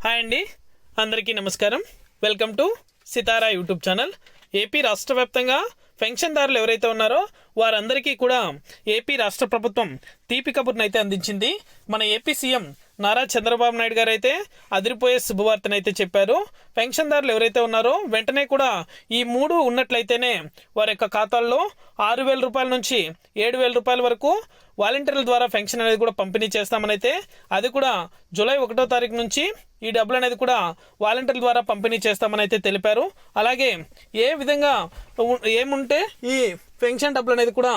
Hi అండి, అందరికీ నమస్కారం. Welcome to Sitara YouTube channel. AP రాష్ట్ర వ్యాప్తంగా పెన్షన్దారులు ఎవరైతే ఉన్నారో వారందరికీ కూడా ఏపీ రాష్ట్ర ప్రభుత్వం తీపి కబుర్ను అయితే అందించింది. మన ఏపీ సీఎం నారా చంద్రబాబు నాయుడు గారు అయితే అదిరిపోయే శుభవార్తను అయితే చెప్పారు. పెన్షన్దారులు ఎవరైతే ఉన్నారో వెంటనే కూడా ఈ మూడు ఉన్నట్లయితేనే వారి యొక్క ఖాతాల్లో 6,000 రూపాయల నుంచి 7,000 రూపాయల వరకు వాలంటీర్ల ద్వారా పెన్షన్ అనేది కూడా పంపిణీ చేస్తామని అయితే, అది కూడా జూలై 1వ తారీఖు నుంచి ఈ డబ్బులు అనేది కూడా వాలంటీర్ల ద్వారా పంపిణీ చేస్తామని అయితే తెలిపారు. అలాగే ఏ విధంగా ఏముంటే ఈ పెన్షన్ డబ్బులు అనేది కూడా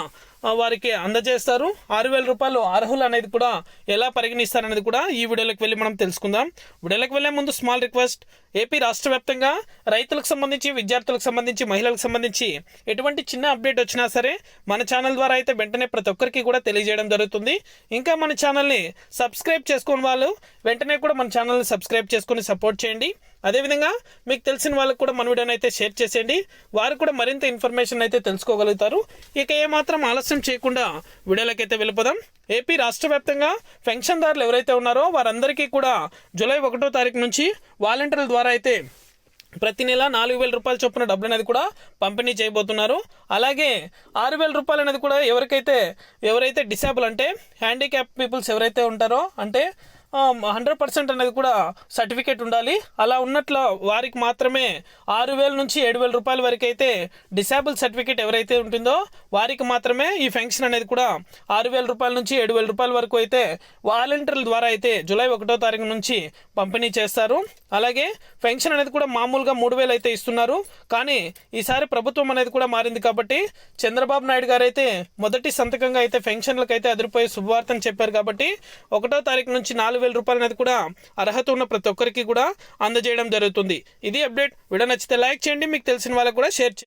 వారికి అందజేస్తారు, 6,000 రూపాయలు అర్హులు అనేది కూడా ఎలా పరిగణిస్తారనేది కూడా ఈ వీడియోలోకి వెళ్ళి మనం తెలుసుకుందాం. వీడియోలోకి వెళ్ళే ముందు స్మాల్ రిక్వెస్ట్, ఏపీ రాష్ట్ర వ్యాప్తంగా రైతులకు సంబంధించి, విద్యార్థులకు సంబంధించి, మహిళలకు సంబంధించి ఎటువంటి చిన్న అప్డేట్ వచ్చినా సరే మన ఛానల్ ద్వారా అయితే వెంటనే ప్రతి ఒక్కరికి కూడా తెలియజేయడం జరుగుతుంది. ఇంకా మన ఛానల్ని సబ్స్క్రైబ్ చేసుకుని వాళ్ళు వెంటనే కూడా మన ఛానల్ని సబ్స్క్రైబ్ చేసుకుని సపోర్ట్ చేయండి. అదేవిధంగా మీకు తెలిసిన వాళ్ళకు కూడా మన వీడియోని అయితే షేర్ చేసేయండి, వారు కూడా మరింత ఇన్ఫర్మేషన్ అయితే తెలుసుకోగలుగుతారు. ఇక ఏమాత్రం ఆలస్యం చేయకుండా వీడియోలోకి అయితే వెళ్ళిపోదాం. ఏపీ రాష్ట్ర వ్యాప్తంగా పెన్షన్దారులు ఎవరైతే ఉన్నారో వారందరికీ కూడా జూలై 1వ తారీఖు నుంచి వాలంటీర్ల ద్వారా అయితే ప్రతి నెల 4,000 రూపాయల చొప్పున డబ్బులు అనేది కూడా పంపిణీ చేయబోతున్నారు. అలాగే 6,000 రూపాయలు అనేది కూడా ఎవరైతే డిసేబుల్ అంటే హ్యాండిక్యాప్ పీపుల్స్ ఎవరైతే ఉంటారో, అంటే 100% అనేది కూడా సర్టిఫికేట్ ఉండాలి, అలా ఉన్నట్లు వారికి మాత్రమే 6,000 నుంచి 7,000 రూపాయల వరకు అయితే డిసేబుల్ సర్టిఫికేట్ ఎవరైతే ఉంటుందో వారికి మాత్రమే ఈ పెన్షన్ అనేది కూడా 6,000 రూపాయల నుంచి 7,000 రూపాయల వరకు అయితే వాలంటీర్ల ద్వారా అయితే జూలై 1వ తారీఖు నుంచి పంపిణీ చేస్తారు. అలాగే పెన్షన్ అనేది కూడా మామూలుగా 3,000 అయితే ఇస్తున్నారు, కానీ ఈసారి ప్రభుత్వం అనేది కూడా మారింది కాబట్టి చంద్రబాబు నాయుడు గారు అయితే మొదటి సంతకంగా అయితే పెన్షన్లకు అయితే అదిరిపోయే శుభవార్తను చెప్పారు. కాబట్టి 1వ తారీఖు నుంచి 4,000 రూపాయలు అనేది కూడా అర్హత ఉన్న ప్రతి ఒక్కరికి కూడా అందజేయడం జరుగుతుంది. ఇది అప్డేట్. వీడియో నచ్చితే లైక్ చేయండి, మీకు తెలిసిన వాళ్ళకు కూడా షేర్ చేయండి.